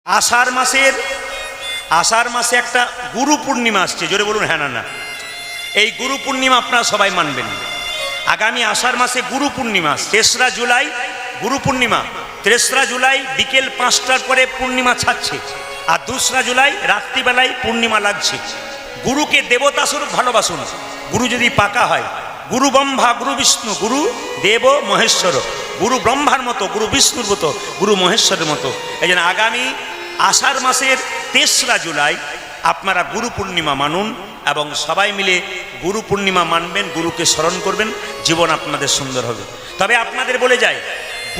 आषाढ़ मासे একটা गुरु पूर्णिमा আসছে জোরে বলুন হ্যাঁ না না এই गुरु पूर्णिमा আপনারা সবাই মানবেন আগামী আষাঢ় মাসে गुरु पूर्णिमा 3রা জুলাই गुरु पूर्णिमा 3রা জুলাই বিকেল 5টার পরে পূর্ণিমা ছাড়ছে আর 2রা জুলাই রাত্রি বেলায় পূর্ণিমা লাগছে গুরুকে দেবতা স্বরূপ ভালোবাসুন গুরু যদি পাকা হয় गुरु ब्रह्मा गुरु विष्णु गुरु देव महेश्वर गुरु ब्रह्मार मतो गुरु विष्णुर मतो गुरु महेश्वर मतो एजন্য आगामी आषाढ़ मासेर 3রা जुलाई आपनारा गुरु पूर्णिमा मानुन एवं सबाई मिले गुरु पूर्णिमा मानबेन गुरुके स्मरण करबेन जीवन आपनादेर सुंदर होबे तबे आपनादेर बोले जाय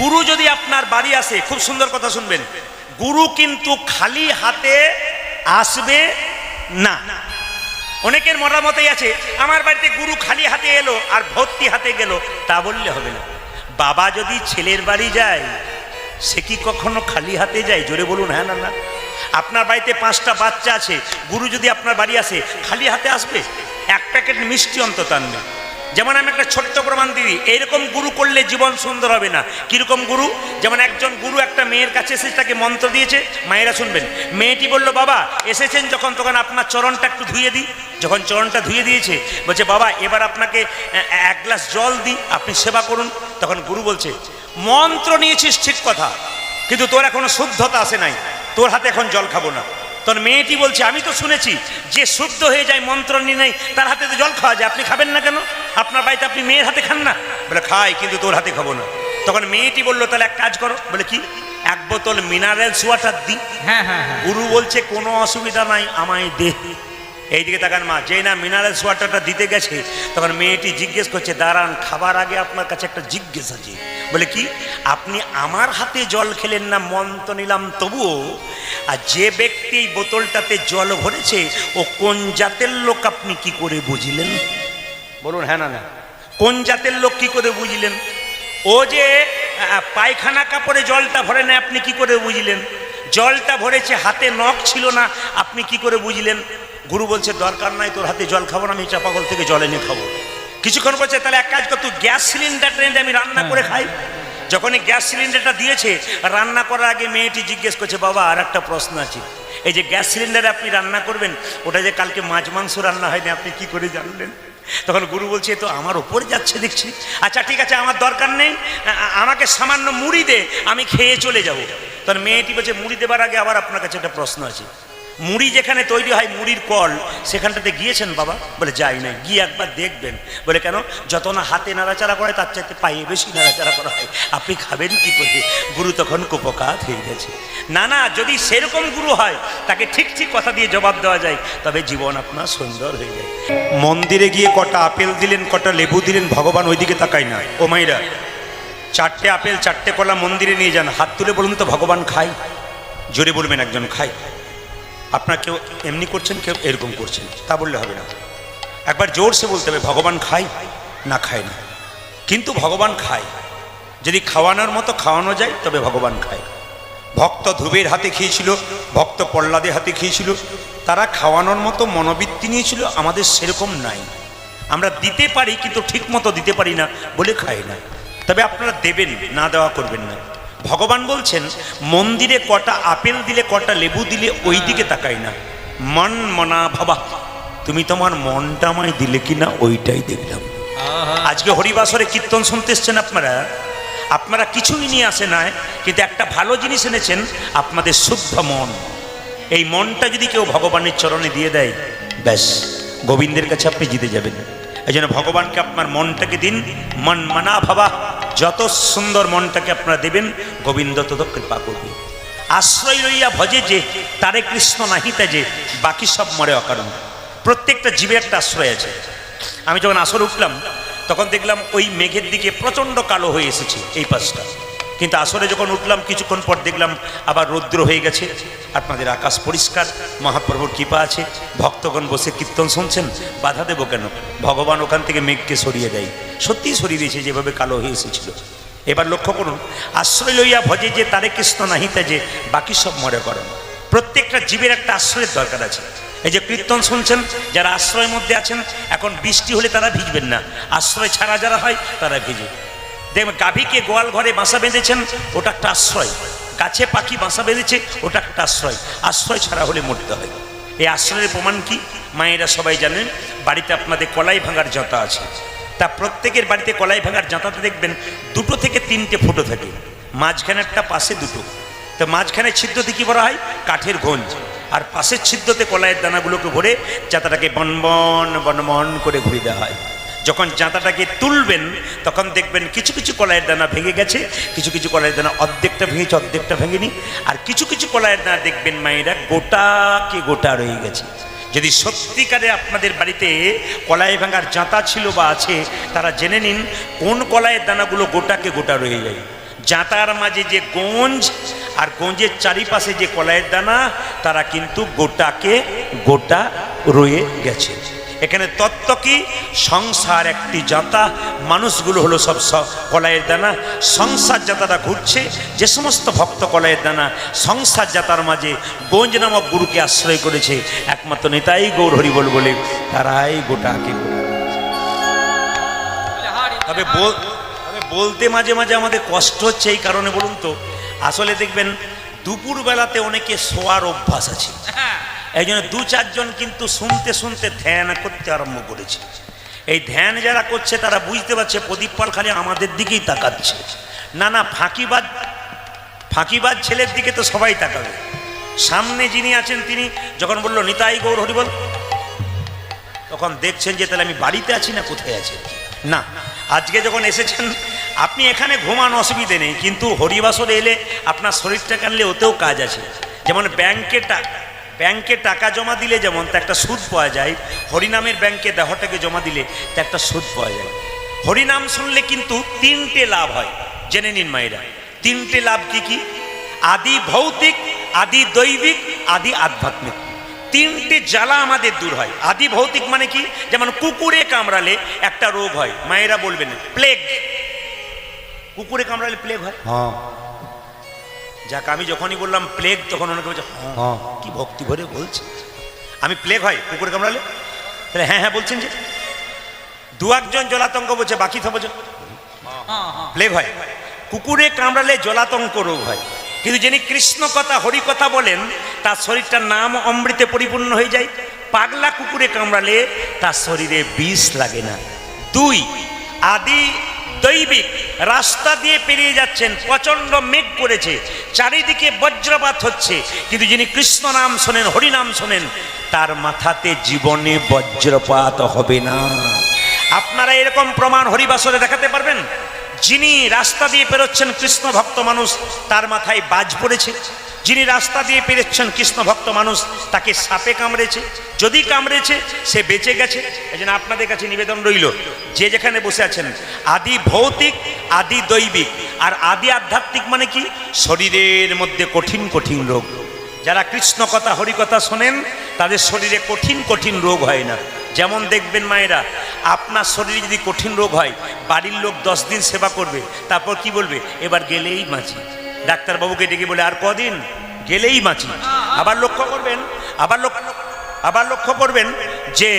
गुरु यदि आपनार बाड़ी आसे खूब सुंदर कथा शुनबेन गुरु किन्तु खाली हाथे आसबे ना অনেকের মতামতই আছে আমার বাড়িতে গুরু খালি হাতে এলো আর ভর্তি হাতে গেল তা বললে হবে না বাবা যদি ছেলের বাড়ি যায় সে কি কখনো খালি হাতে যায় জোরে বলুন হ্যাঁ না না আপনার বাড়িতে 5টা বাচ্চা আছে গুরু যদি আপনার বাড়ি আসে খালি হাতে আসবে এক প্যাকেট মিষ্টি অন্তত আনবে যেমন আমি একটা ছোট্ট প্রমাণ দিই এইরকম গুরু করলে জীবন সুন্দর হবে না কিরকম গুরু যেমন একজন গুরু একটা মেয়ের কাছে এসে তাকে মন্ত্র দিয়েছে মায়েরা শুনবেন মেয়েটি বলল বাবা এসেছেন যখন তখন আপনার চরণটা একটু ধুয়ে দিই যখন চরণটা ধুয়ে দিয়েছে বলছে বাবা এবার আপনাকে এক গ্লাস জল দিই আপনি সেবা করুন তখন গুরু বলছে মন্ত্র নিয়েছিস ঠিক কথা কিন্তু তোর এখনো শুদ্ধতা আসে নাই তোর হাতে এখন জল খাবো না তোর মেয়েটি বলছে আমি তো শুনেছি যে শুদ্ধ হয়ে যায় মন্ত্র নিয়ে নেই তার হাতে তো জল খাওয়া যায় আপনি খাবেন না কেন আপনার বাড়িতে আপনি মেয়ের হাতে খান না বলে খাই কিন্তু তোর হাতে খাবো না তখন মেয়েটি বললো তাহলে এক কাজ করো বলে কি এক বোতল মিনারেলস ওয়াটার দিই হ্যাঁ হ্যাঁ গুরু বলছে কোনো অসুবিধা নাই আমায় দে এইদিকে তাকান মা যেই না মিনারেলস ওয়াটারটা দিতে গেছে তখন মেয়েটি জিজ্ঞেস করছে দাঁড়ান খাবার আগে আপনার কাছে একটা জিজ্ঞেস আছে বলে কি আপনি আমার হাতে জল খেলেন না মন্ত্র নিলাম তবুও আর যে ব্যক্তি এই বোতলটাতে জল ভরেছে ও কোন জাতের লোক আপনি কি করে বুঝলেন বলুন হ্যাঁ না না কোন জাতের লোক কি করে বুঝলেন ও যে পায়খানা কাপড়ে জলটা ভরে না আপনি কি করে বুঝলেন জলটা ভরেছে হাতে নখ ছিল না আপনি কি করে বুঝলেন গুরু বলছে দরকার নাই তোর হাতে জল খাবো না আমি চাপাকল থেকে জল এনে খাবো কিছুক্ষণ বলছে তাহলে এক কাজ কর তুই গ্যাস সিলিন্ডারটা এনে আমি রান্না করে খাই যখনই গ্যাস সিলিন্ডারটা দিয়েছে রান্না করার আগে মেয়েটি জিজ্ঞেস করছে বাবা আর একটা প্রশ্ন আছে এই যে গ্যাস সিলিন্ডারে আপনি রান্না করবেন ওটা যে কালকে মাছ মাংস রান্না হয়নি আপনি কি করে জানলেন তখন গুরু বলছে তো আমার ওপরে যাচ্ছে দেখছি আচ্ছা ঠিক আছে আমার দরকার নেই আমাকে সামান্য মুড়ি দে আমি খেয়ে চলে যাব তখন মেয়েটি বলছে মুড়ি দেবার আগে আবার আপনার কাছে একটা প্রশ্ন আছে মুড়ি যেখানে তৈরি হয় মুড়ির কল সেখানটাতে গিয়েছেন বাবা বলে যাই না গিয়ে একবার দেখবেন বলে কেন যত না হাতে নাড়াচাড়া করে তার চাইতে পায়ে বেশি নাড়াচাড়া করা হয় আপনি খাবেন কি করে গুরু তখন কুপকাত হয়ে গেছে না না যদি সেরকম গুরু হয় তাকে ঠিক ঠিক কথা দিয়ে জবাব দেওয়া যায় তবে জীবন আপনার সুন্দর হয়ে যায় মন্দিরে গিয়ে কটা আপেল দিলেন কটা লেবু দিলেন ভগবান ওইদিকে তাকায় না ও মাইরা 4টে আপেল 4টে কলা মন্দিরে নিয়ে যান হাত তুলে বলুন তো ভগবান খাই জোরে বলবেন একজন খাই আপনার কেউ এমনি করছেন কেউ এরকম করছেন তা বললে হবে না একবার জোরসে বলতে হবে ভগবান খাই না খায় না কিন্তু ভগবান খায় যদি খাওয়ানোর মতো খাওয়ানো যায় তবে ভগবান খায় ভক্ত ধ্রুবের হাতে খেয়েছিল ভক্ত প্রহ্লাদের হাতে খেয়েছিল তারা খাওয়ানোর মতো মনোবৃত্তি নিয়েছিল আমাদের সেরকম নাই আমরা দিতে পারি কিন্তু ঠিক মতো দিতে পারি না বলে খাই না তবে আপনারা দেবেন না দেওয়া করবেন না ভগবান বলছেন মন্দিরে কটা আপেল দিলে কটা লেবু দিলে ওই দিকে তাকাই না মন মনা ভাবা তুমি তোমার মনটা আমায় দিলে কিনা ওইটাই দেখলাম আজকে হরিবাসরে কীর্তন শুনতে এসছেন আপনারা কিছুই নিয়ে আসে না কিন্তু একটা ভালো জিনিস এনেছেন আপনাদের শুদ্ধ মন এই মনটা যদি কেউ ভগবানের চরণে দিয়ে দেয় ব্যাস গোবিন্দের কাছে আপনি জিতে যাবেন এই জন্য ভগবানকে আপনার মনটাকে দিন মন মানা ভাবা যত সুন্দর মনটাকে আপনারা দেবেন গোবিন্দ তত কৃপা করবে আশ্রয় লইয়া ভজে যে তারে কৃষ্ণ নাহিতা যে বাকি সব মরে অকারণ প্রত্যেকটা জীবের একটা আশ্রয় আছে আমি যখন আসর উঠলাম তখন দেখলাম ওই মেঘের দিকে প্রচণ্ড কালো হয়ে এসেছে এই পাশটা কিন্তু আসরে যখন উঠলাম কিছুক্ষণ পর দেখলাম আবার রৌদ্র হয়ে গেছে আপনাদের আকাশ পরিষ্কার মহাপ্রভুর কৃপা আছে ভক্তগণ বসে কীর্তন শুনছেন বাধা দেবো কেন ভগবান ওখান থেকে মেঘকে সরিয়ে দেয় সত্যিই সরিয়ে দিয়েছে যেভাবে কালো হয়ে এসেছিল এবার লক্ষ্য করুন আশ্রয় লইয়া ভজে যে তারে কৃষ্ণ নাহিতা যে বাকি সব মরে করেন প্রত্যেকটা জীবের একটা আশ্রয়ের দরকার আছে এই যে কীর্তন শুনছেন যারা আশ্রয়ের মধ্যে আছেন এখন বৃষ্টি হলে তারা ভিজবেন না আশ্রয় ছাড়া যারা হয় তারা ভিজে দেখবেন গাভীকে গোয়াল ঘরে বাসা বেঁধেছেন ওটা একটা আশ্রয় গাছে পাখি বাসা বেঁধেছে, ওটা একটা আশ্রয়। আশ্রয় ছাড়া হলে মরতে হয়। এই আশ্রয়ের প্রমাণ কি? মায়েরা সবাই জানেন বাড়িতে আপনাদের কলাই ভাঙার জাঁতা আছে। তা প্রত্যেকের বাড়িতে কলাই ভাঙার জাঁতাতে দেখবেন 2 থেকে 3টে ফুটো থাকে, মাঝখানে একটা, পাশে 2। তো মাঝখানে ছিদ্রতে কি ভরা হয়? কাঠের গঞ্জ। আর পাশের ছিদ্রতে কলাইয়ের দানাগুলোকে ভরে জাঁতাটাকে বনবন বনবন করে ঘুরে দেওয়া হয়। যখন জাঁতাটাকে তুলবেন তখন দেখবেন কিছু কিছু কলাইয়ের দানা ভেঙে গেছে, কিছু কিছু কলাইয়ের দানা অর্ধেকটা ভেঙেছে, অর্ধেকটা ভেঙেনি। আর কিছু কিছু কলাইয়ের দানা দেখবেন মায়েরা গোটাকে গোটা রয়ে গেছে। যদি সত্যিকারে আপনাদের বাড়িতে কলাই ভাঙার জাঁতা ছিল বা আছে, তারা জেনে নিন কোন কলাইয়ের দানাগুলো গোটাকে গোটা রয়ে যায়। জাঁতার মাঝে যে গঞ্জ আর গঞ্জের চারিপাশে যে কলাইয়ের দানা, তারা কিন্তু গোটাকে গোটা রয়ে গেছে। এখানে তত্ত্ব কি? সংসার একটি জাঁতা, মানুষগুলো হলো সব কলাইয়ের দানা। সংসার জাঁতাটা ঘুরছে। যে সমস্ত ভক্ত কলাইয়ের দানা সংসার জাঁতার মাঝে গঞ্জ নামক গুরুকে আশ্রয় করেছে, একমাত্র নিতাই গৌর হরিবল বলে, তারাই গোটাকে গোটা। তবে বলতে মাঝে মাঝে আমাদের কষ্ট হচ্ছে, এই কারণে বলুন তো, আসলে দেখবেন দুপুর বেলাতে অনেকে শোয়ার অভ্যাস আছে। এই জন্য 2-4 জন কিন্তু শুনতে শুনতে ধ্যান করতে আরম্ভ করেছে। এই ধ্যান যারা করছে তারা বুঝতে পারছে প্রদীপ পাল খালি আমাদের দিকেই তাকাচ্ছে। না না, ফাঁকিবাজ ছেলের দিকে তো সবাই তাকাবে। সামনে যিনি আছেন তিনি যখন বলল নিতাই গৌর হরিবল, তখন দেখছেন যে তাহলে আমি বাড়িতে আছি না কোথায় আছি। না, আজকে যখন এসেছেন আপনি এখানে ঘুমান, অসুবিধে নেই, কিন্তু হরিবাসরে এলে আপনার শরীরটা কানলে ওতেও কাজ আছে। যেমন ব্যাংকে টাকা জমা দিলে যেমন তা একটা সুদ পাওয়া যায়, হরিনামের ব্যাংকে দেহটাকে জমা দিলে তা একটা সুদ পাওয়া যায়। হরিনাম শুনলে কিন্তু 3টে লাভ হয়, জেনে নিন মায়েরা। 3টে লাভ কি কি? আদি ভৌতিক, আদি দৈবিক, আদি আধ্যাত্মিক। 3টে জ্বালা আমাদের দূর হয়। আদি ভৌতিক মানে কি? যেমন কুকুরে কামড়ালে একটা রোগ হয়, মায়েরা বলবেন প্লেগ। কুকুরে কামড়ালে প্লেগ হয়? হ্যাঁ। যাক, আমি যখনই বললাম প্লেগ তখন অনেকে বলছে হ্যাঁ, কি ভক্তি ভরে বলছে। আমি প্লেগ হয় কুকুরে কামড়ালে? তাহলে হ্যাঁ হ্যাঁ বলছেন যে। 2-1 জন জলাতঙ্ক বলছে, বাকি তো বলছে প্লেগ হয়। কুকুরে কামড়ালে জলাতঙ্ক রোগ হয়, কিন্তু যিনি কৃষ্ণ কথা হরি কথা বলেন তার শরীরটার নাম অমৃতে পরিপূর্ণ হয়ে যায়। পাগলা কুকুরে কামড়ালে তার শরীরে বিষ লাগে না। 2, আদি দৈবিক। রাস্তা দিয়ে পেরিয়ে যাচ্ছেন, প্রচন্ড মেঘ করেছে, চারিদিকে বজ্রপাত হচ্ছে, কিন্তু যিনি কৃষ্ণ নাম শোনেন, হরি নাম শোনেন, তার মাথাতে জীবনে বজ্রপাত হবে না। আপনারা এরকম প্রমাণ হরিবাসরে দেখাতে পারবেন? যিনি রাস্তা দিয়ে পেরোচ্ছেন কৃষ্ণ ভক্ত মানুষ, তার মাথায় বাজ পড়েছে। যিনি রাস্তা দিয়ে পেরোচ্ছেন কৃষ্ণ ভক্ত মানুষ, তাকে সাপে কামড়েছে। যদি কামড়েছে সে বেঁচে গেছে। এই জন্য আপনাদের কাছে নিবেদন রইল, যে যেখানে বসে আছেন, আদি ভৌতিক, আদি দৈবিক আর আদি আধ্যাত্মিক মানে কি? শরীরের মধ্যে কঠিন কঠিন রোগ। যারা কৃষ্ণ কথা হরি কথা শোনেন তাদের শরীরে কঠিন কঠিন রোগ হয় না। যেমন দেখবেন মায়েরা, আপনার শরীরে যদি কঠিন রোগ হয়, বাড়ির লোক 10 দিন সেবা করবে, তারপর কি বলবে? এবার গেলেই বাঁচি। ডাক্তারবাবুকে ডেকে বলে আর কদিন, গেলেই বাঁচি। আবার লক্ষ্য করবেন যে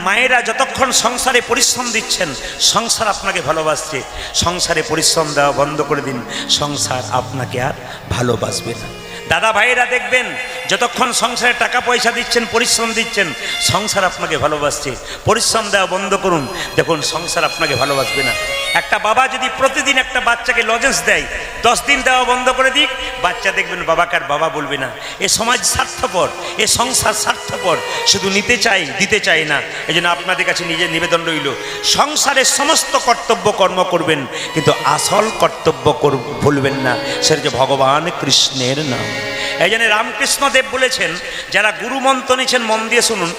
মায়েরা যতক্ষণ সংসারে পরিশ্রম দিচ্ছেন, সংসার আপনাকে ভালোবাসছে। সংসারে পরিশ্রম দেওয়া বন্ধ করে দিন, সংসার আপনাকে আর ভালোবাসবে না। দাদা ভাইয়েরা দেখবেন যতক্ষণ সংসারে টাকা পয়সা দিচ্ছেন, পরিশ্রম দিচ্ছেন, সংসার আপনাকে ভালোবাসছে। পরিশ্রম দেওয়া বন্ধ করুন, দেখুন সংসার আপনাকে ভালোবাসবে না। একটা বাবা যদি প্রতিদিন একটা বাচ্চাকে লজেন্স দেয়, 10 দিন দেওয়া বন্ধ করে দিক, বাচ্চা দেখবেন বাবাকে আর বাবা বলবে না। এ সমাজ স্বার্থপর, এ সংসার স্বার্থপর, শুধু নিতে চাই, দিতে চাই না। এই জন্য আপনাদের কাছে নিজের নিবেদন রইল, সংসারের সমস্ত কর্তব্য কর্ম করবেন, কিন্তু আসল কর্তব্য ভুলবেন না, সেটা যে ভগবান কৃষ্ণের নাম। এই জন্য রামকৃষ্ণ দেব বলেছেন, যারা গুরু মন্ত্র নিয়েছেন মন দিয়ে শুনুন।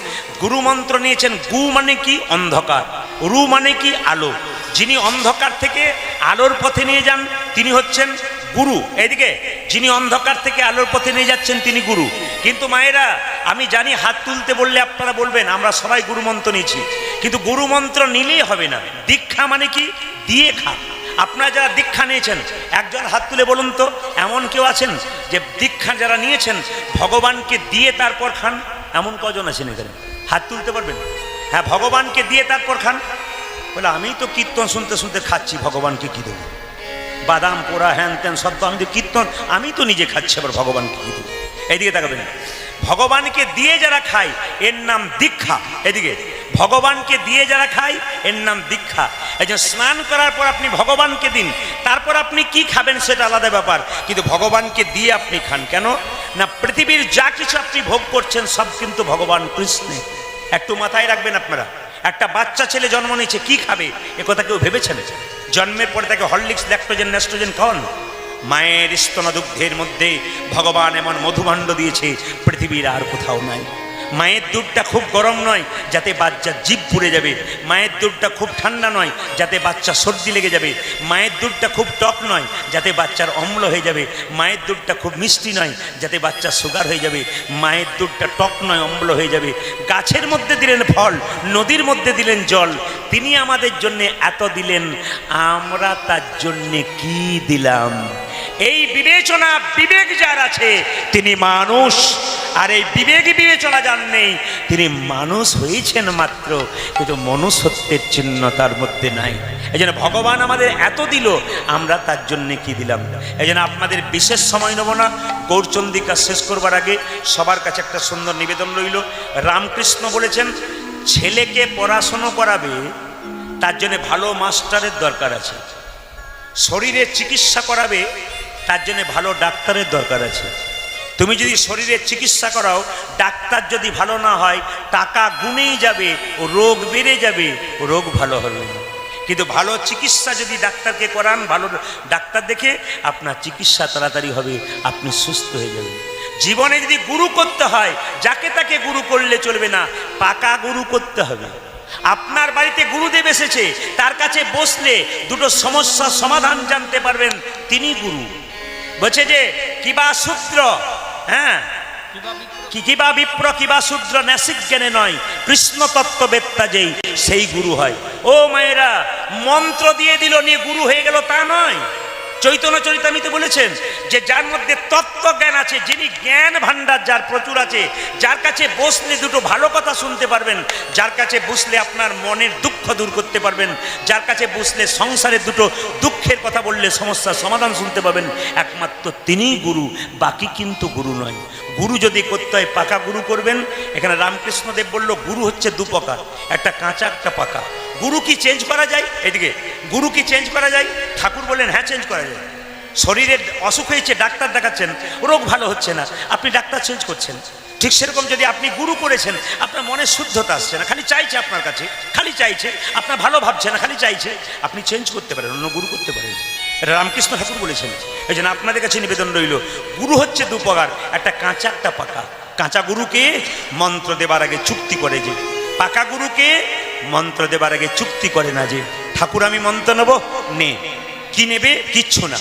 গুরু মন্ত্র নিয়েছেন, গু মানে কি? অন্ধকার। রু মানে কি? আলো। যিনি অন্ধকার থেকে আলোর পথে নিয়ে যান তিনি হচ্ছেন গুরু। এইদিকে যিনি অন্ধকার থেকে আলোর পথে নিয়ে যাচ্ছেন তিনি গুরু। কিন্তু মায়েরা, আমি জানি হাত তুলতে বললে আপনারা বলবেন আমরা সবাই গুরু মন্ত্র নিয়েছি, কিন্তু গুরু মন্ত্র নিলেই হবে না। দীক্ষা মানে কি? দিয়ে খা। আপনারা যারা দীক্ষা নিয়েছেন একজন হাত তুলে বলুন তো, এমন কেউ আছেন যে দীক্ষা যারা নিয়েছেন ভগবানকে দিয়ে তারপর খান? এমন কজন আছেন এখানে? হাত তুলতে পারবেন? হ্যাঁ, ভগবানকে দিয়ে তারপর খান। বলে আমি তো কীর্তন শুনতে শুনতে খাচ্ছি, ভগবানকে কি দেবো? বাদাম পোড়া হ্যান ত্যান সব তো আমি তো কীর্তন, আমি তো নিজে খাচ্ছি, আবার ভগবানকে কি দিই? এদিকে তাকাবেন, ভগবানকে দিয়ে যারা খায় এর নাম দীক্ষা। এদিকে ভগবানকে দিয়ে যারা খায় এর নাম দীক্ষা। এই যে স্নান করার পর আপনি ভগবানকে দিন, তারপর আপনি কি খাবেন সেটা আলাদা ব্যাপার, কিন্তু ভগবানকে দিয়ে আপনি খান। কেন না, পৃথিবীর যা কিছু আপনি ভোগ করছেন সব কিন্তু ভগবান কৃষ্ণে। একটু মাথায় রাখবেন আপনারা, একটা বাচ্চা ছেলে জন্ম নিয়েছে, কি খাবে এ কথা কেউ ভেবেছেন? জন্মের পরে তাকে হরলিক্স, ল্যাক্টোজেন, নেস্ট্রোজেন খাওয়ান। মায়ের স্তনদুগ্ধের মধ্যে ভগবান এমন মধুভাণ্ড দিয়েছে পৃথিবীর আর কোথাও নাই। মায়ের দুধটা খুব গরম নয় যাতে বাচ্চার জিভ পুড়ে যাবে, মায়ের দুধটা খুব ঠান্ডা নয় যাতে বাচ্চা সর্দি লেগে যাবে, মায়ের দুধটা খুব টক নয় যাতে বাচ্চার অম্ল হয়ে যাবে, মায়ের দুধটা খুব মিষ্টি নয় যাতে বাচ্চার সুগার হয়ে যাবে, মায়ের দুধটা টক নয় অম্ল হয়ে যাবে। গাছের মধ্যে দিলেন ফল, নদীর মধ্যে দিলেন জল, তিনি আমাদের জন্য এত দিলেন, আমরা তার জন্যে কি দিলাম? এই বিবেচনা, বিবেক যার আছে তিনি মানুষ, আর এই বিবেক বিবেচনা যার নেই তিনি মানুষ হয়েছেন মাত্র, কিন্তু মনুষ্যত্বের চিহ্ন তার মধ্যে নাই। এই জন্য ভগবান আমাদের এত দিল, আমরা তার জন্য কি দিলাম? এই জন্য আপনাদের বিশেষ সময় নেব না, গৌরচন্দিকা শেষ করবার আগে সবার কাছে একটা সুন্দর নিবেদন রইল। রামকৃষ্ণ বলেছেন, ছেলেকে পড়াশুনো করাবে তার জন্য ভালো মাস্টারের দরকার আছে, শরীরের চিকিৎসা করাবে তার জন্য ভালো ডাক্তারের দরকার আছে। তুমি যদি শরীরের চিকিৎসা করাও, ডাক্তার যদি ভালো না হয়, টাকা গুনেই যাবে, ও রোগ বেড়ে যাবে, ও রোগ ভালো হবে না। কিন্তু ভালো চিকিৎসা যদি ডাক্তারকে করান, ভালো ডাক্তার দেখে, আপনার চিকিৎসা তাড়াতাড়ি হবে, আপনি সুস্থ হয়ে যাবেন। জীবনে যদি গুরু করতে হয়, যাকে তাকে গুরু করলে চলবে না, পাকা গুরু করতে হবে। আপনার বাড়িতে গুরুদেব এসেছে, তার কাছে বসলে দুটো সমস্যার সমাধান জানতে পারবেন, তিনি গুরু। বলছে যে কিবা শূদ্র, হ্যাঁ কিবা বিপ্র কিবা শূদ্র ন্যাসিক জ্ঞানে নয়, কৃষ্ণ তত্ত্ববেত্তা যেই সেই গুরু হয়। ও মায়েরা, মন্ত্র দিয়ে দিল নিয়ে গুরু হয়ে গেল তা নয়। চৈতন্য চরিতামৃতে বলেছেন যে যার মধ্যে তত্ত্বজ্ঞান আছে, যিনি জ্ঞান ভাণ্ডার যার প্রচুর আছে, যার কাছে বসলে দুটো ভালো কথা শুনতে পারবেন, যার কাছে বসলে আপনার মনের দুঃখ দূর করতে পারবেন, যার কাছে বসলে সংসারের দুটো দুঃখের কথা বললে সমস্যার সমাধান শুনতে পাবেন, একমাত্র তিনিই গুরু, বাকি কিন্তু গুরু নয়। গুরু যদি করতে হয় পাকা গুরু করবেন। এখানে রামকৃষ্ণদেব বলল গুরু হচ্ছে দু প্রকার, একটা কাঁচা একটা পাকা। গুরু কি চেঞ্জ করা যায়? এদিকে গুরু কি চেঞ্জ করা যায়? ঠাকুর বললেন হ্যাঁ চেঞ্জ করা যায়। শরীরের অসুখ হয়েছে, ডাক্তার দেখাচ্ছেন, রোগ ভালো হচ্ছে না, আপনি ডাক্তার চেঞ্জ করছেন। ঠিক সেরকম যদি আপনি গুরু করেছেন, আপনার মনে শুদ্ধতা আসছে না, খালি চাইছে আপনার কাছে, খালি চাইছে, আপনার ভালো ভাবছে না, খালি চাইছে, আপনি চেঞ্জ করতে পারেন, অন্য গুরু করতে পারেন। রামকৃষ্ণ ঠাকুর বলেছেন। এই জন্য আপনাদের কাছে নিবেদন রইল, গুরু হচ্ছে দু প্রকার, একটা কাঁচা একটা পাকা। কাঁচা গুরুকে মন্ত্র দেবার আগে চুক্তি করে যে, পাকা গুরুকে মন্ত্র দেবার আগে চুক্তি করে না যে, ঠাকুর আমি মন্ত্র নেব, নে। কি নেবে? কিচ্ছু না।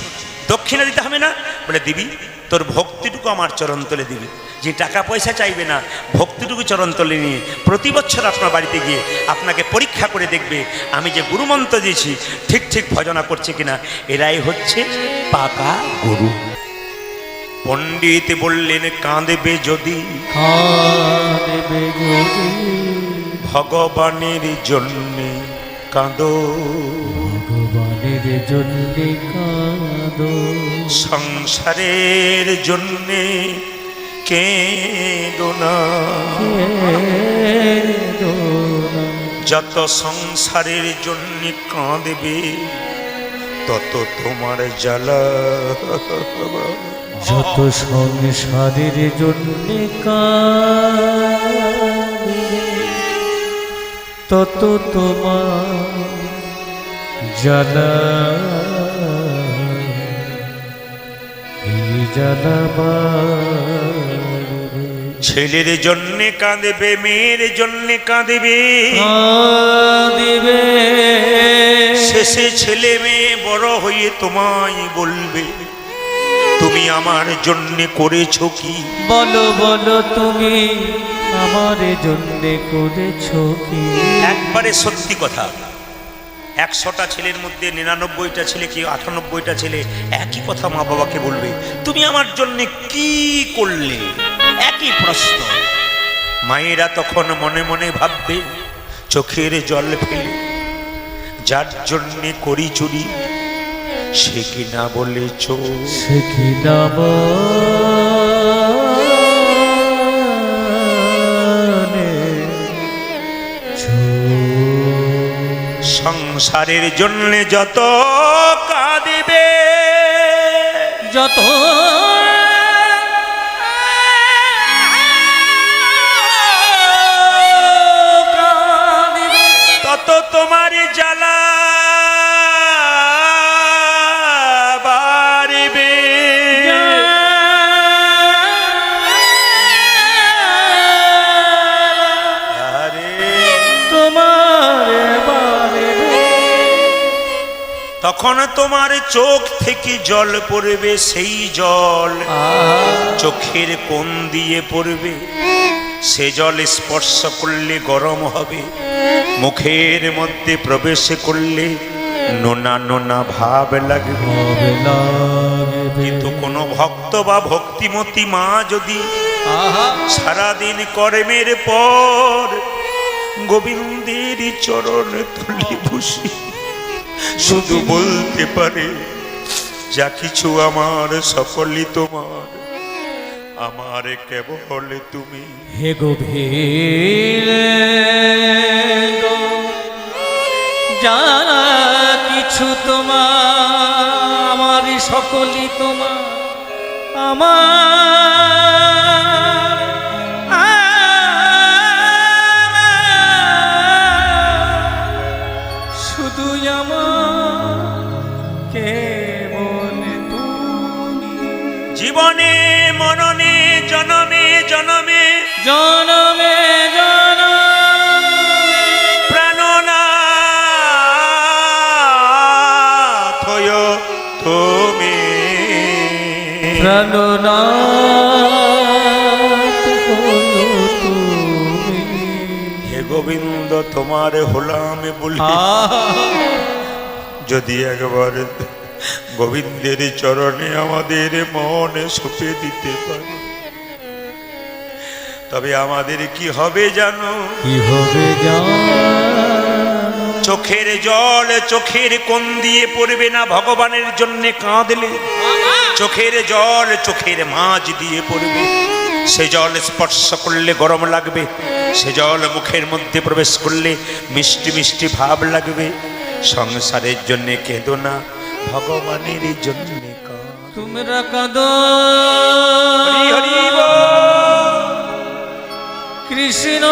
দক্ষিণা দিতে হবে না? বলে দিবি, তোর ভক্তিটুকু আমার চরণ তলে দিবি। যে টাকা পয়সা চাইবে না, ভক্তিটুকু চরণ তলে নিয়ে প্রতি বছর আপনার বাড়িতে গিয়ে আপনাকে পরীক্ষা করে দেখবে আমি যে গুরুমন্ত্র দিয়েছি ঠিক ঠিক ভজনা করছে কিনা। এরাই হচ্ছে পাকা গুরু। পণ্ডিত বললেন কাঁদবে যদি, ভগবানের জন্যে কাঁদো, ভগবানের জন্যে কাঁদো, সংসারের জন্যে কেঁদো না। যত সংসারের জন্যে কাঁদবে তত তোমার জ্বালা, যত সংসারের জন্যে কাঁদবে তত তোমার জ্বালা, এই জ্বালা বাড়বে। ছেলের জন্যে কাঁদবে, মেয়ের জন্যে কাঁদবে, কাঁদবে শেষে ছেলে মেয়ে বড় হয়ে তোমায় বলবে তুমি আমার জন্যে করেছো কি। বলো বলো তুমি আমার জন্যে করেছো কি। একবারে সত্যি কথা, 100টা ছেলের মধ্যে 99টা ছেলে কি 98টা ছেলে একই কথা মা বাবাকে বলবে, তুমি আমার জন্য কি করলে। একই প্রশ্ন। মায়েরা তখন মনে মনে ভাববে, চোখের জল ফেলে, যার জন্যে করি চুরি সে কি না বলেছ, সে কি না সংসারের জন্য যত কাঁদিবে, যত তত তোমার জ্বালা বাড়িবে। তখন তোমার চোখ থেকে জল পড়বে, সেই জল চোখের কোণ দিয়ে পড়বে। সে জল স্পর্শ করলে গরম হবে, মুখের মধ্যে প্রবেশ করলে নোনা নোনা ভাব লাগবে। কিন্তু কোনো ভক্ত বা ভক্তিমতী মা যদি সারাদিন কর্মের পর গোবিন্দের চরণ তুলি বসে শুধু বলতে পারে, যা কিছু আমার সকলই তোমার, আমার কেবল তুমি। হে গভীর যা কিছু তোমার, আমার সকলই তোমার, আমার শুধু আমার কেবল তুমি। জীবনে মরণে জনমে জনমে জনমে জনমে প্রাণনাথ হয়ো তুমি, প্রাণনাথ হয়ো তুমি। হে গোবিন্দ তোমার হলাম বলি, যদি একবার গোবিন্দের চরণে আমাদের মন সঁপে দিতে পারে, তবে আমাদের কি হবে জানো? কি হবে জানো? চোখের জল চোখের কোণ দিয়ে পড়বে না ভগবানের জন্য কাঁদলে, চোখের জল চোখের মাঝ দিয়ে পড়বে। সে জল স্পর্শ করলে গরম লাগবে, সে জল মুখের মধ্যে প্রবেশ করলে মিষ্টি মিষ্টি ভাব লাগবে। সংসারের জন্য কেঁদো না, ভগবানের জন্য কাঁদো। তোমরা কাঁদো হরি হরি বল। কৃষ্ণ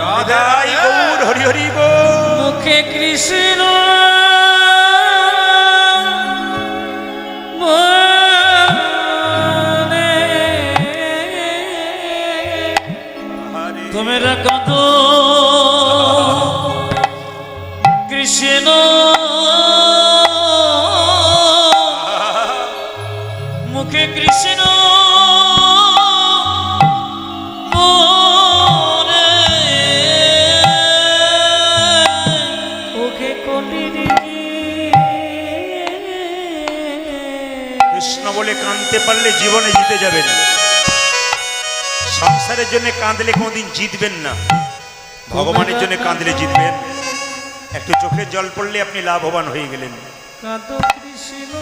রাধাই গৌর হরি হরি বল। মুখে কৃষ্ণ মনে তোমরা কাঁদো কৃষ্ণ মুখে কৃষ্ণ মনে ওকে কলির কৃষ্ণ বলে কাঁদতে পারলে জীবনে জিতে যাবেন। সংসারের জন্য কাঁদলে কোনদিন জিতবেন না, ভগবানের জন্য কাঁদলে জিতবেন। একটু চোখের জল পড়লে আপনি লাভবান হয়ে গেলেন। কাঁদো কৃষ্ণ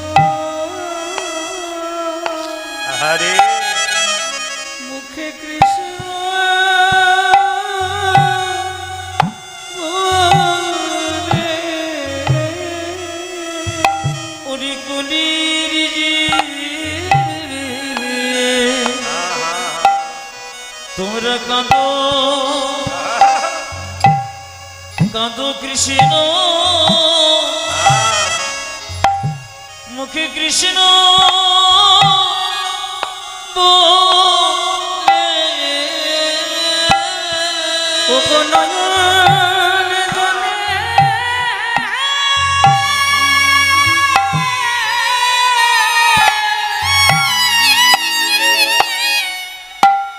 আরে মুখে কৃষ্ণ মনে ওরি কুলির তোমরা কাঁদো কাঁদো কৃষ্ণ মুখে কৃষ্ণ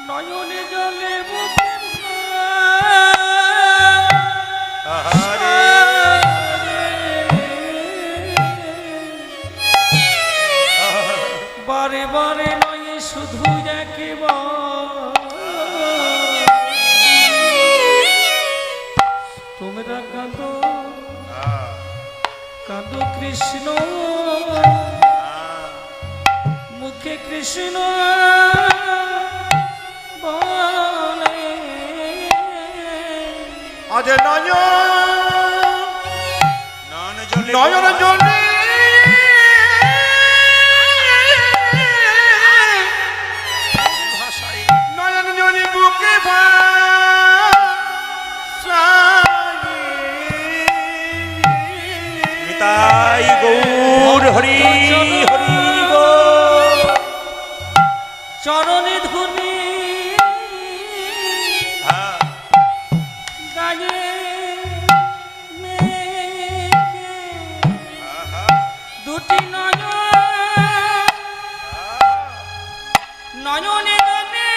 নয়নে জলে বারে বারে নয় শুধু একবার তোমরা কাঁদো কৃষ্ণ মুখে কৃষ্ণ বলে আজ নয়ন জলে ভাষায় নয়ন জলে বুকে নিতাই গৌর হরি হরি গো চরণে ধুনি হ্যাঁ, গায়ে মেখে দুটি নয়নে গানে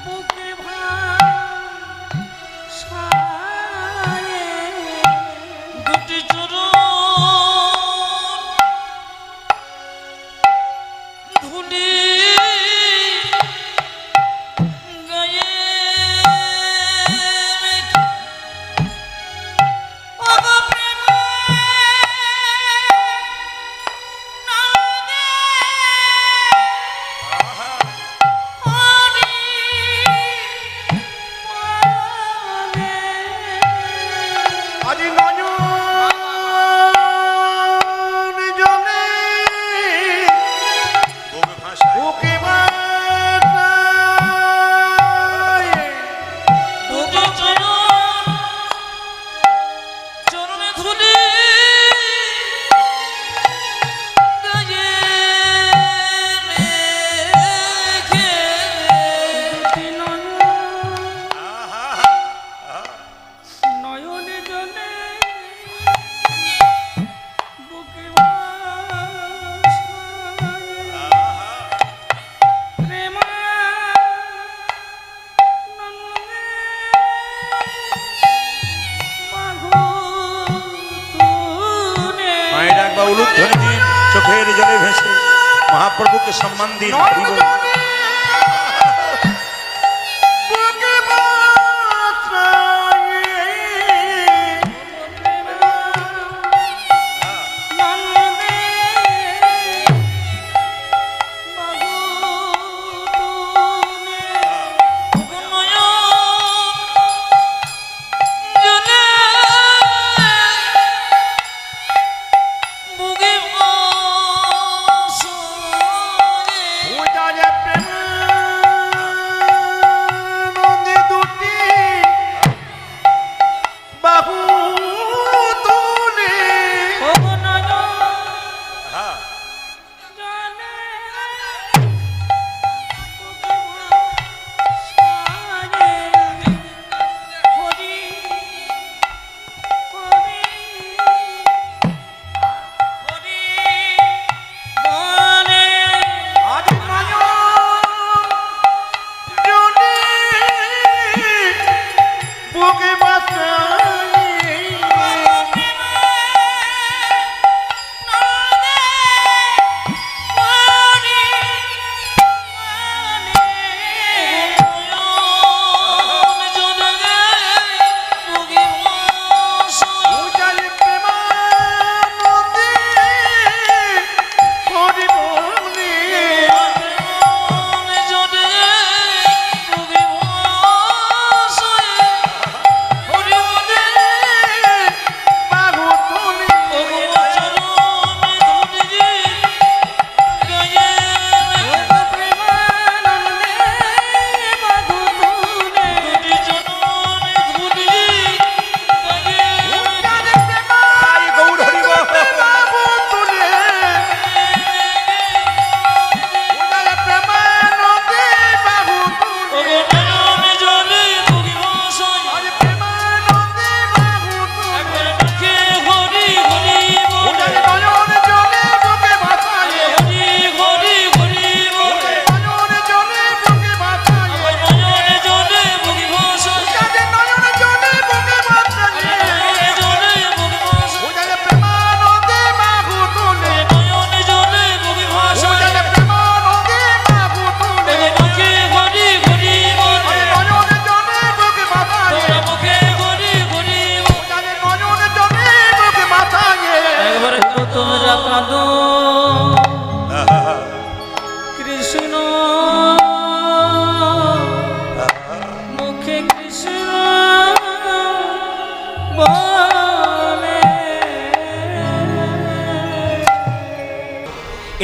বুকে ভাষায় দুটি চরণ ধুলি গায়ে মেখে ওগো প্রেম নয়নে হরি বলে আজ নয়ন জলে বুকে ভাষায় বুকে দুটি চরণে ধুলি গায়ে মেখে দুটি নয়নে জলে বুকে ভাষায় প্রেমানন্দে মাগো মায়ের একবার উলুক ধরে দিন চোখের জলে ভেসে মহাপ্রভুকে সম্মান দিন হরি বল। বুকে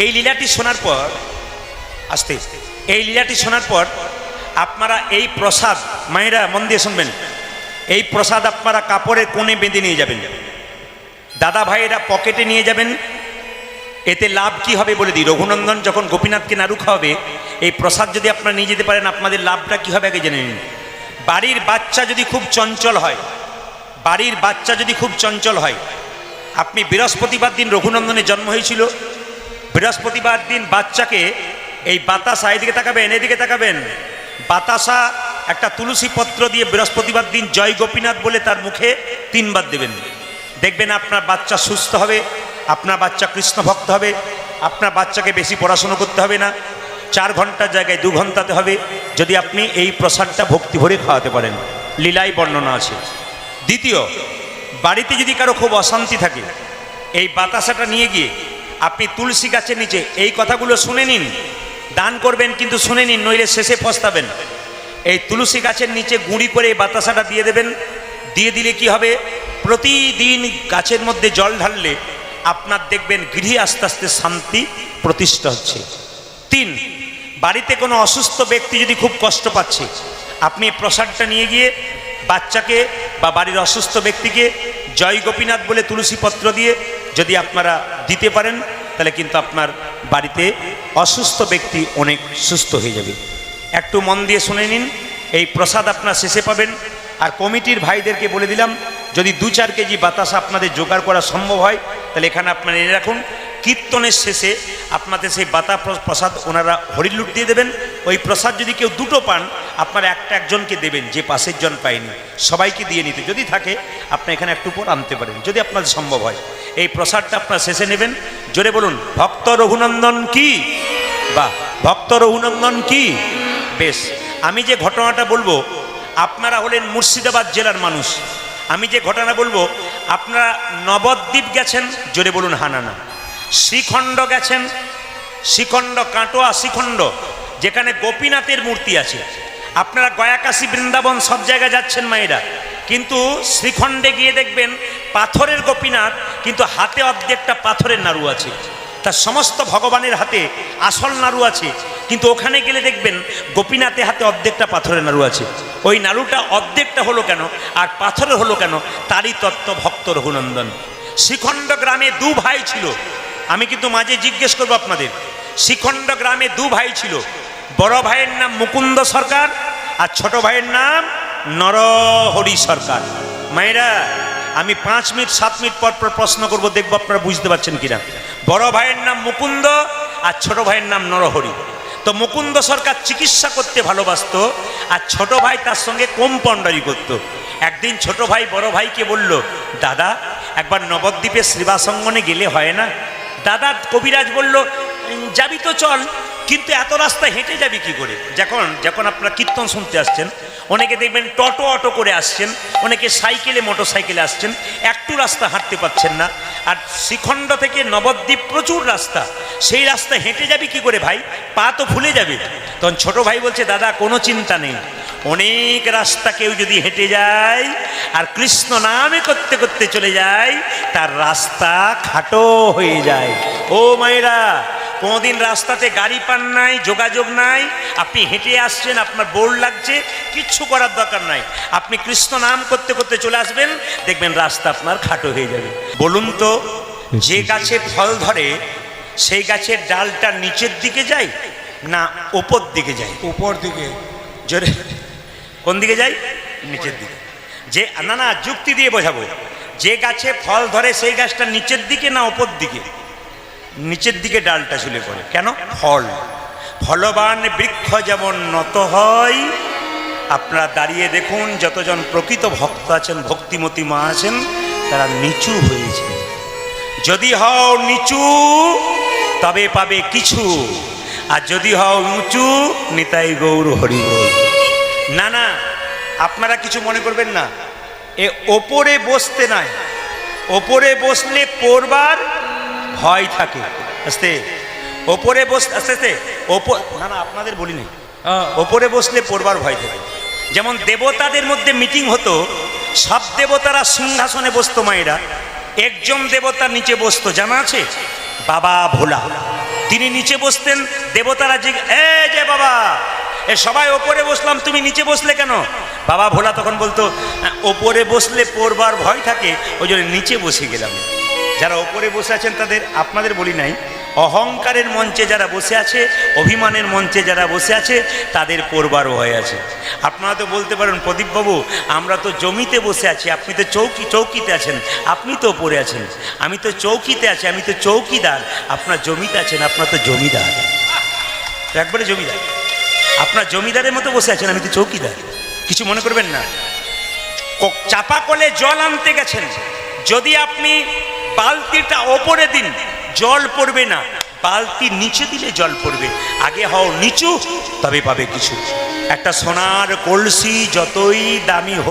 এই লীলাটি শোনার পর আস্তে এই লীলাটি শোনার পর আপনারা এই প্রসাদ, মায়েরা মন দিয়ে শুনবেন, এই প্রসাদ আপনারা কাপড়ের কোণে বেঁধে নিয়ে যাবেন, দাদা ভাইয়েরা পকেটে নিয়ে যাবেন। এতে লাভ কি হবে বলে দিই, রঘুনন্দন যখন গোপীনাথকে নাড়ু খাওয়াবে, এই প্রসাদ যদি আপনারা নিয়ে যেতে পারেন, আপনাদের লাভটা কি হবে আগে জেনে নিন। বাড়ির বাচ্চা যদি খুব চঞ্চল হয়, বাড়ির বাচ্চা যদি খুব চঞ্চল হয়, আপনি বৃহস্পতিবার দিন রঘুনন্দনের জন্ম হয়েছিল, বৃহস্পতিবার দিন বাচ্চাকে এই বাতাসা, এদিকে তাকাবেন, এদিকে তাকাবেন, বাতাসা একটা তুলসী পত্র দিয়ে বৃহস্পতিবার দিন জয় গোপীনাথ বলে তার মুখে 3 বার দেবেন। দেখবেন আপনার বাচ্চা সুস্থ হবে, আপনার বাচ্চা কৃষ্ণ ভক্ত হবে, আপনার বাচ্চাকে বেশি পড়াশুনো করতে হবে না, 4 ঘন্টার জায়গায় 2 ঘন্টাতে হবে, যদি আপনি এই প্রসাদটা ভক্তি ভরে খাওয়াতে পারেন। লীলায় বর্ণনা আছে। দ্বিতীয়, বাড়িতে যদি কারো খুব অশান্তি থাকে, এই বাতাসাটা নিয়ে গিয়ে আপনি তুলসী গাছের নিচে, এই কথাগুলো শুনে নিন, দান করবেন কিন্তু শুনে নিন, নইলে শেষে পস্তাবেন। এই তুলসী গাছের নিচে গুঁড়ি করে এই বাতাসাটা দিয়ে দেবেন। দিয়ে দিলে কি হবে, প্রতিদিন গাছের মধ্যে জল ঢাললে আপনার দেখবেন গৃহে আস্তে আস্তে শান্তি প্রতিষ্ঠা হচ্ছে। 3, বাড়িতে কোনো অসুস্থ ব্যক্তি যদি খুব কষ্ট পাচ্ছে, আপনি এই প্রসাদটা নিয়ে গিয়ে বাচ্চাকে বা বাড়ির অসুস্থ ব্যক্তিকে জয় গোপীনাথ বলে তুলসী পত্র দিয়ে যদি আপনারা দিতে পারেন, তাহলে কিন্তু আপনার বাড়িতে অসুস্থ ব্যক্তি অনেক সুস্থ হয়ে যাবে। একটু মন দিয়ে শুনে নিন, এই প্রসাদ আপনার শেষে পাবেন। আর কমিটির ভাইদেরকে বলে দিলাম, যদি 2-4 কেজি বাতাসা আপনাদের জোগাড় করা সম্ভব হয়, তাহলে এখানে আপনারা এনে রাখুন। কীর্তনের শেষে আপনাদের সেই বাতা প্রসাদ ওনারা হরিলুট দিয়ে দেবেন। ওই প্রসাদ যদি কেউ 2টো পান, আপনারা একজনকে দেবেন, যে পাশের জন পায়নি, সবাইকে দিয়ে নিতে। যদি থাকে আপনি এখানে একটু পর আনতে পারেন, যদি আপনার সম্ভব হয়। এই প্রসাদটা আপনারা শেষে নেবেন। জোরে বলুন, ভক্ত রঘুনন্দন কি? বা ভক্ত রঘুনন্দন কি? বেশ, আমি যে ঘটনাটা বলবো, আপনারা হলেন মুর্শিদাবাদ জেলার মানুষ। আমি যে ঘটনা বলবো, আপনারা নবদ্বীপ গেছেন? জোরে বলুন হানা না। শ্রীখণ্ড গেছেন? শ্রীখণ্ড, কাটোয়া শ্রীখণ্ড, যেখানে গোপীনাথের মূর্তি আছে। আপনারা গয়াকাশী, বৃন্দাবন সব জায়গায় যাচ্ছেন মায়েরা, কিন্তু শ্রীখণ্ডে গিয়ে দেখবেন পাথরের গোপীনাথ, কিন্তু হাতে অর্ধেকটা পাথরের নাড়ু আছে। তার সমস্ত ভগবানের হাতে আসল নাড়ু আছে, কিন্তু ওখানে গেলে দেখবেন গোপীনাথে হাতে অর্ধেকটা পাথরের নাড়ু আছে। ওই নাড়ুটা অর্ধেকটা হলো কেন আর পাথরের হলো কেন, তারই তত্ত্ব ভক্ত রঘুনন্দন। শ্রীখণ্ড গ্রামে 2 ভাই ছিল, আমি কিন্তু মাঝে জিজ্ঞেস করবো আপনাদের। শ্রীখণ্ড গ্রামে 2 ভাই ছিল, বড় ভাইয়ের নাম মুকুন্দ সরকার আর ছোট ভাইয়ের নাম নরহরি সরকার। মায়েরা, আমি 5 মিনিট 7 মিনিট পর প্রশ্ন করবো, দেখবো আপনারা বুঝতে পারছেন কিনা। বড় ভাইয়ের নাম মুকুন্দ আর ছোট ভাইয়ের নাম নরহরি। তো মুকুন্দ সরকার চিকিৎসা করতে ভালোবাসতো, আর ছোট ভাই তার সঙ্গে কম্পাউন্ডারি করত। একদিন ছোট ভাই বড় ভাইকে বলল, দাদা একবার নবদ্বীপে শ্রীবাসঙ্গনে গেলে হয় না? দাদা কবিরাজ বলল, যাবি তো চল, কিন্তু এত রাস্তা হেঁটে যাবি কি করে? যখন আপনারা কীর্তন শুনতে আসছেন, অনেকে দেখবেন অটো করে আসছেন, অনেকে সাইকেলে মোটর সাইকেলে আসছেন, একটু রাস্তা হাঁটতে পারছেন না। আর শ্রীখণ্ড থেকে নবদ্বীপ প্রচুর রাস্তা, সেই রাস্তা হেঁটে যাবি কি করে ভাই, পা তো ভুলে যাবে। তখন ছোট ভাই বলছে, দাদা কোনো চিন্তা নেই, অনেক রাস্তা কেউ যদি হেঁটে যায় আর কৃষ্ণ নামে করতে করতে চলে যায়, তার রাস্তা খাটো হয়ে যায়। ও মায়েরা, কোনোদিন রাস্তাতে গাড়ি পান নাই, যোগাযোগ নাই, আপনি হেঁটে আসছেন, আপনার বোর লাগছে, কিচ্ছু করার দরকার নাই, আপনি কৃষ্ণ নাম করতে করতে চলে আসবেন, দেখবেন রাস্তা আপনার খাটো হয়ে যাবে। বলুন তো, যে গাছে ফল ধরে সেই গাছের ডালটা নিচের দিকে যায় না ওপর দিকে যায়? উপর দিকে। জোরে, কোন দিকে যায়? নিচের দিকে। যে না, যুক্তি দিয়ে বোঝাবো। যে গাছে ফল ধরে সেই গাছটা নিচের দিকে না ওপর দিকে? নিচের দিকে ডালটা ঝুলে পড়ে। কেন? ফলবান বৃক্ষ যেমন নত হয়, আপনারা দাঁড়িয়ে দেখুন, যতজন প্রকৃত ভক্ত আছেন, ভক্তিমতী মা আছেন, তারা নিচু হয়েছে। যদি হও নিচু তবে পাবে কিছু, আর যদি হও উঁচু নিতাই গৌর হরি বল। না, আপনারা কিছু মনে করবেন না, এ ওপরে বসতে নাই, ওপরে বসলে পড়বার ভয় থাকে। আস্তে ওপরে আস্তে আস্তে না আপনাদের বলি নাই, ওপরে বসলে পড়বার ভয় থাকে। যেমন দেবতাদের মধ্যে মিটিং হতো, সব দেবতারা সিংহাসনে বসতো মায়েরা, একজন দেবতার নিচে বসতো, জানা আছে? বাবা ভোলা। তিনি নিচে বসতেন, দেবতারা এ যে বাবা, এ সবাই ওপরে বসলাম, তুমি নিচে বসলে কেন? বাবা ভোলা তখন বলতো, ওপরে বসলে পড়বার ভয় থাকে, ওই জন্য নিচে বসে গেলাম। যারা ওপরে বসে আছেন তাদের, আপনাদের বলি নাই, অহংকারের মঞ্চে যারা বসে আছে, অভিমানের মঞ্চে যারা বসে আছে, তাদের পড়বার ভয় আছে। আপনারা তো বলতে পারেন, প্রদীপবাবু আমরা তো জমিতে বসে আছি, আপনি তো চৌকিতে আছেন, আপনি তো পড়ে আছেন। আমি তো চৌকিতে আছি, আমি তো চৌকিদার, আপনার জমিতে আছেন, আপনার তো জমিদার, একবারে জমিদার। আপনার জমিদারের মতো বসে আছেন, আমি তো চৌকিদার, কিছু মনে করবেন না। চাপা কলে জল আনতে গেছেন, যদি আপনি বালতিটা ওপরে দিন জল পড়বে না, বালতি নিচে দিলে জল পড়বে। আগে হও নিচু, তবে পাবে কিছু। একটা সোনার কলসি যতই দামি হোক,